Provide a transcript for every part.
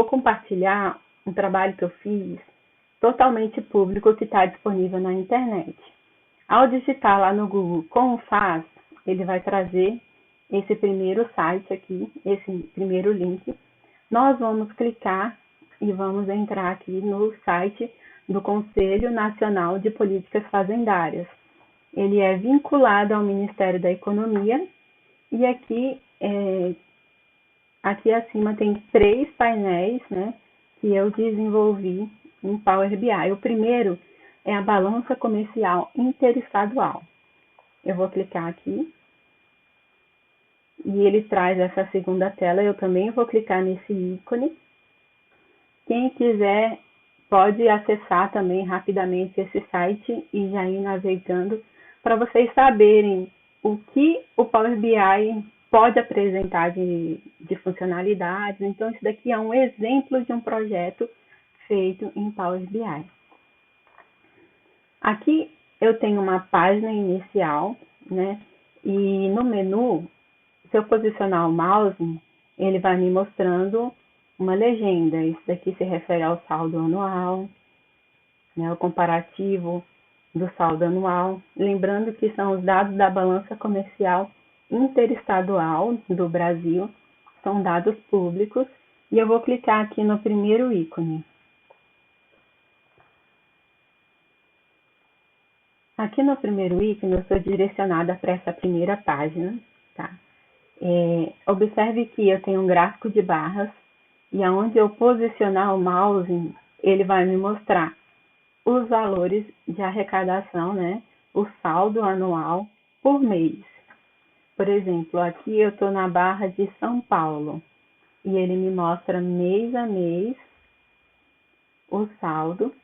vou compartilhar um trabalho que eu fiz totalmente público que está disponível na internet. Ao digitar lá no Google como faz, ele vai trazer esse primeiro site aqui, esse primeiro link. Nós vamos clicar e vamos entrar aqui no site do Conselho Nacional de Políticas Fazendárias. Ele é vinculado ao Ministério da Economia e aqui acima tem 3 painéis, né, que eu desenvolvi em Power BI. O primeiro é a balança comercial interestadual. Eu vou clicar aqui e ele traz essa segunda tela. Eu também vou clicar nesse ícone. Quem quiser pode acessar também rapidamente esse site e já ir navegando para vocês saberem o que o Power BI pode apresentar de funcionalidades. Então, isso daqui é um exemplo de um projeto feito em Power BI. Aqui eu tenho uma página inicial, né? E no menu, se eu posicionar o mouse, ele vai me mostrando uma legenda. Isso daqui se refere ao saldo anual, né? O comparativo do saldo anual. Lembrando que são os dados da balança comercial interestadual do Brasil, são dados públicos. E eu vou clicar aqui no primeiro ícone. Aqui no primeiro ícone, eu sou direcionada para essa primeira página, tá? Observe que eu tenho um gráfico de barras e aonde eu posicionar o mouse, ele vai me mostrar os valores de arrecadação, né? O saldo anual por mês. Por exemplo, aqui eu estou na barra de São Paulo e ele me mostra mês a mês o saldo,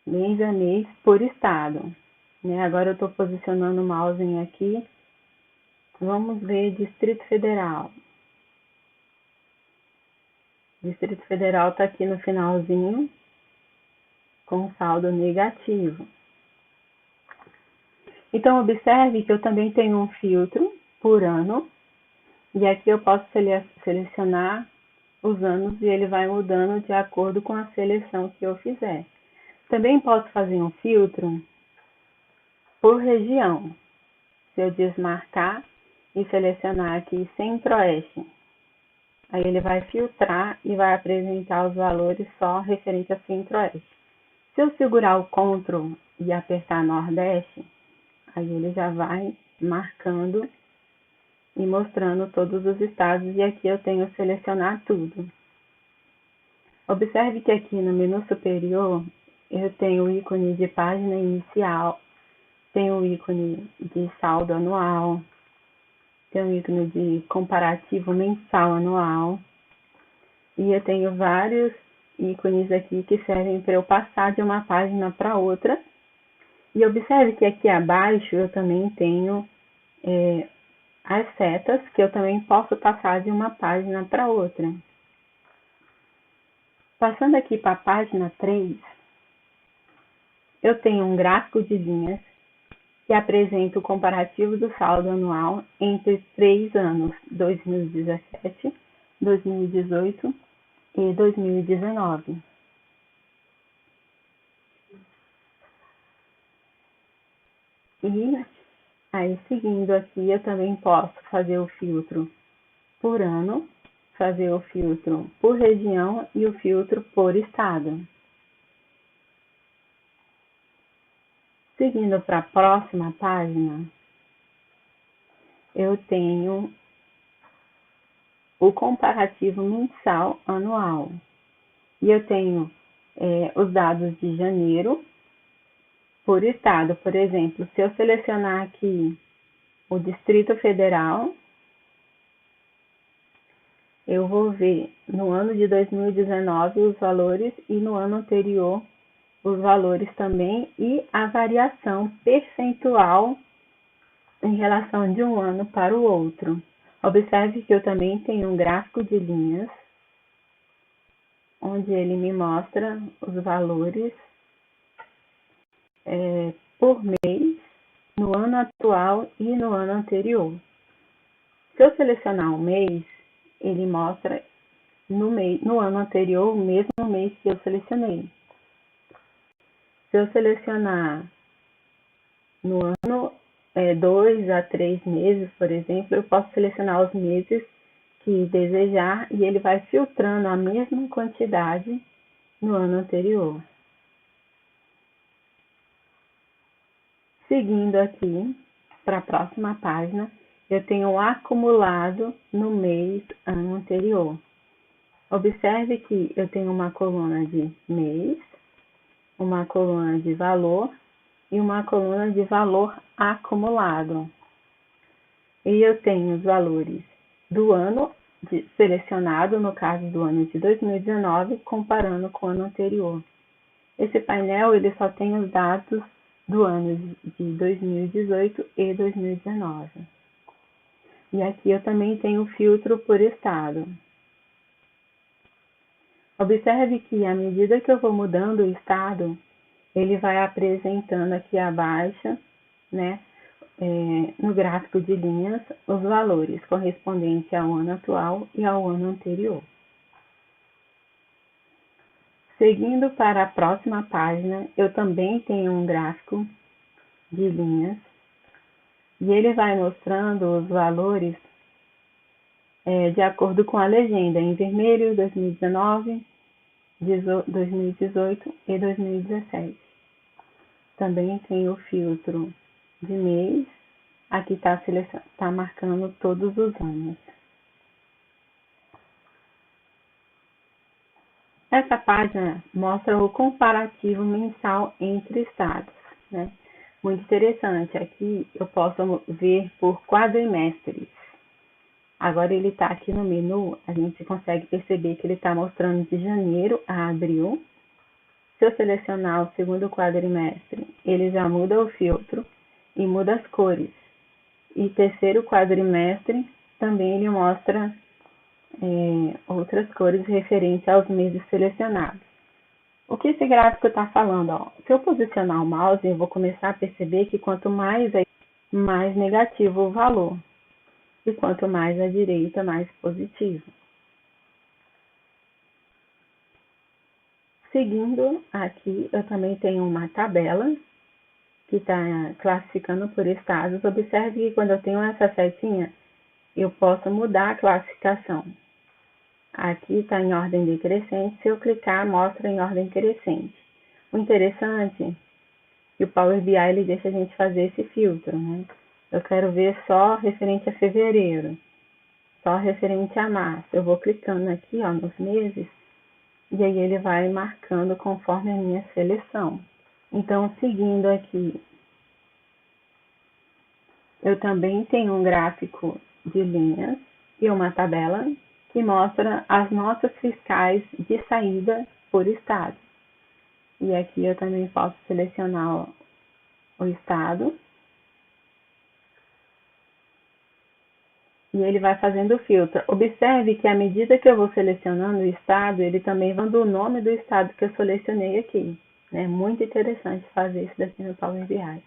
mês a mês por estado. Né? Agora eu estou posicionando o mouse aqui. Vamos ver Distrito Federal. Distrito Federal está aqui no finalzinho, com saldo negativo. Então, observe que eu também tenho um filtro por ano, e aqui eu posso selecionar os anos e ele vai mudando de acordo com a seleção que eu fizer. Também posso fazer um filtro por região. Se eu desmarcar e selecionar aqui Centro-Oeste, aí ele vai filtrar e vai apresentar os valores só referente a Centro-Oeste. Se eu segurar o Ctrl e apertar Nordeste, aí ele já vai marcando e mostrando todos os estados, e aqui eu tenho que selecionar tudo. Observe que aqui no menu superior eu tenho o ícone de página inicial, tenho o ícone de saldo anual, tenho o ícone de comparativo mensal anual, e eu tenho vários ícones aqui que servem para eu passar de uma página para outra. E observe que aqui abaixo eu também tenho as setas, que eu também posso passar de uma página para outra. Passando aqui para a página 3, eu tenho um gráfico de linhas que apresenta o comparativo do saldo anual entre 3 anos, 2017, 2018 e 2019. E aí, seguindo aqui, eu também posso fazer o filtro por ano, fazer o filtro por região e o filtro por estado. Seguindo para a próxima página, eu tenho o comparativo mensal anual. E eu tenho os dados de janeiro por estado. Por exemplo, se eu selecionar aqui o Distrito Federal, eu vou ver no ano de 2019 os valores e no ano anterior os valores também e a variação percentual em relação de um ano para o outro. Observe que eu também tenho um gráfico de linhas, onde ele me mostra os valores por mês, no ano atual e no ano anterior. Se eu selecionar um mês, ele mostra no ano anterior, o mesmo mês que eu selecionei. Se eu selecionar no ano 2 a 3 meses, por exemplo, eu posso selecionar os meses que desejar e ele vai filtrando a mesma quantidade no ano anterior. Seguindo aqui para a próxima página, eu tenho um acumulado no mês ano anterior. Observe que eu tenho uma coluna de mês, uma coluna de valor e uma coluna de valor acumulado. E eu tenho os valores do ano selecionado, no caso do ano de 2019, comparando com o ano anterior. Esse painel ele só tem os dados do ano de 2018 e 2019. E aqui eu também tenho o filtro por estado. Observe que à medida que eu vou mudando o estado, ele vai apresentando aqui abaixo, né, no gráfico de linhas, os valores correspondentes ao ano atual e ao ano anterior. Seguindo para a próxima página, eu também tenho um gráfico de linhas e ele vai mostrando os valores de acordo com a legenda, em vermelho 2019, 2018 e 2017. Também tem o filtro de mês, aqui está marcando todos os anos. Essa página mostra o comparativo mensal entre estados, né? Muito interessante, aqui eu posso ver por quadrimestres. Agora ele está aqui no menu, a gente consegue perceber que ele está mostrando de janeiro a abril. Se eu selecionar o segundo quadrimestre, ele já muda o filtro e muda as cores. E terceiro quadrimestre, também ele mostra outras cores referentes aos meses selecionados. O que esse gráfico está falando? Ó, se eu posicionar o mouse, eu vou começar a perceber que quanto mais negativo o valor. E quanto mais à direita, mais positivo. Seguindo aqui, eu também tenho uma tabela que está classificando por estados. Observe que quando eu tenho essa setinha, eu posso mudar a classificação. Aqui está em ordem decrescente, se eu clicar, mostra em ordem crescente. O interessante é que o Power BI ele deixa a gente fazer esse filtro, né? Eu quero ver só referente a fevereiro, só referente a março. Eu vou clicando aqui, ó, nos meses, e aí ele vai marcando conforme a minha seleção. Então, seguindo aqui, eu também tenho um gráfico de linhas e uma tabela que mostra as notas fiscais de saída por estado. E aqui eu também posso selecionar o estado. E ele vai fazendo o filtro. Observe que à medida que eu vou selecionando o estado, ele também vai dando o nome do estado que eu selecionei aqui. É muito interessante fazer isso daqui no Power BI.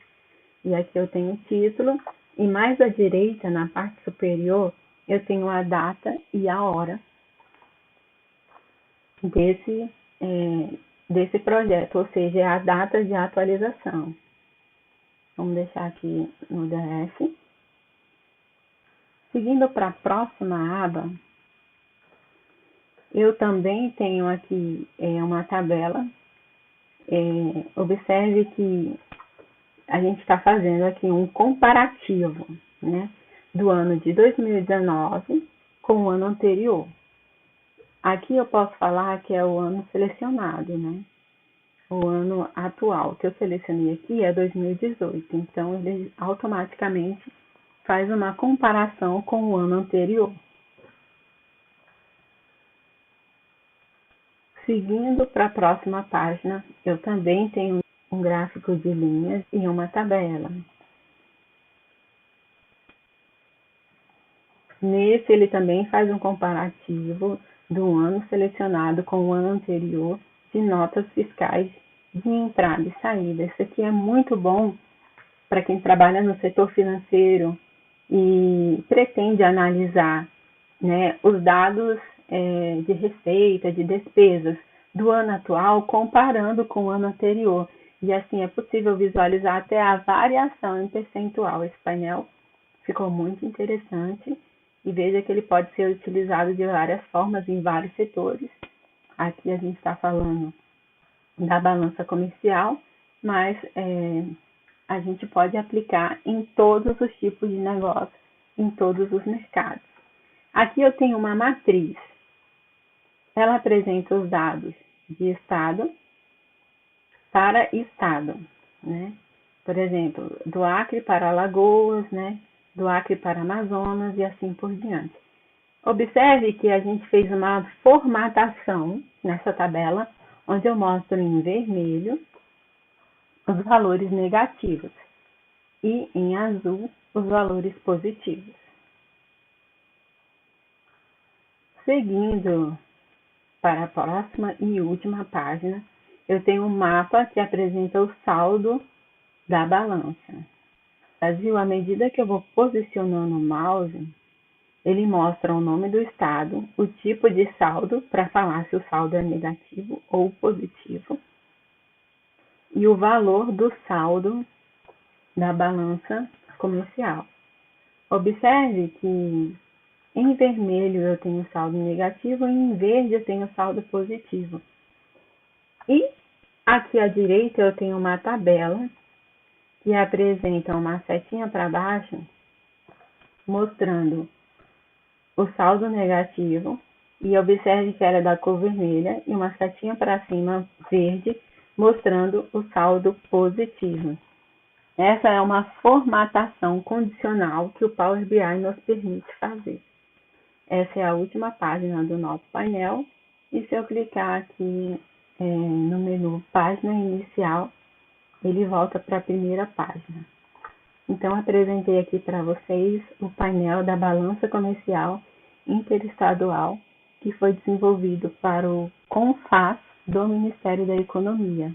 E aqui eu tenho o título, e mais à direita, na parte superior, eu tenho a data e a hora desse projeto, ou seja, é a data de atualização. Vamos deixar aqui no DF. Seguindo para a próxima aba, eu também tenho aqui uma tabela. Observe que a gente está fazendo aqui um comparativo, né, do ano de 2019 com o ano anterior. Aqui eu posso falar que é o ano selecionado, né? O ano atual que eu selecionei aqui é 2018, então ele automaticamente faz uma comparação com o ano anterior. Seguindo para a próxima página, eu também tenho um gráfico de linhas e uma tabela. Nesse, ele também faz um comparativo do ano selecionado com o ano anterior de notas fiscais de entrada e saída. Isso aqui é muito bom para quem trabalha no setor financeiro e pretende analisar né, os dados de receita, de despesas do ano atual, comparando com o ano anterior. E assim é possível visualizar até a variação em percentual. Esse painel ficou muito interessante e veja que ele pode ser utilizado de várias formas em vários setores. Aqui a gente está falando da balança comercial, mas a gente pode aplicar em todos os tipos de negócio, em todos os mercados. Aqui eu tenho uma matriz. Ela apresenta os dados de estado para estado, né? Por exemplo, do Acre para Alagoas, né? Do Acre para Amazonas e assim por diante. Observe que a gente fez uma formatação nessa tabela, onde eu mostro em vermelho os valores negativos e em azul os valores positivos. Seguindo para a próxima e última página, eu tenho um mapa que apresenta o saldo da balança. Viu? À medida que eu vou posicionando o mouse, ele mostra o nome do estado, o tipo de saldo, para falar se o saldo é negativo ou positivo, e o valor do saldo da balança comercial. Observe que em vermelho eu tenho saldo negativo e em verde eu tenho saldo positivo. E aqui à direita eu tenho uma tabela que apresenta uma setinha para baixo mostrando o saldo negativo, e observe que era da cor vermelha, e uma setinha para cima verde mostrando o saldo positivo. Essa é uma formatação condicional que o Power BI nos permite fazer. Essa é a última página do nosso painel, e se eu clicar aqui no menu Página Inicial, ele volta para a primeira página. Então, apresentei aqui para vocês o painel da balança comercial interestadual que foi desenvolvido para o CONFAS do Ministério da Economia.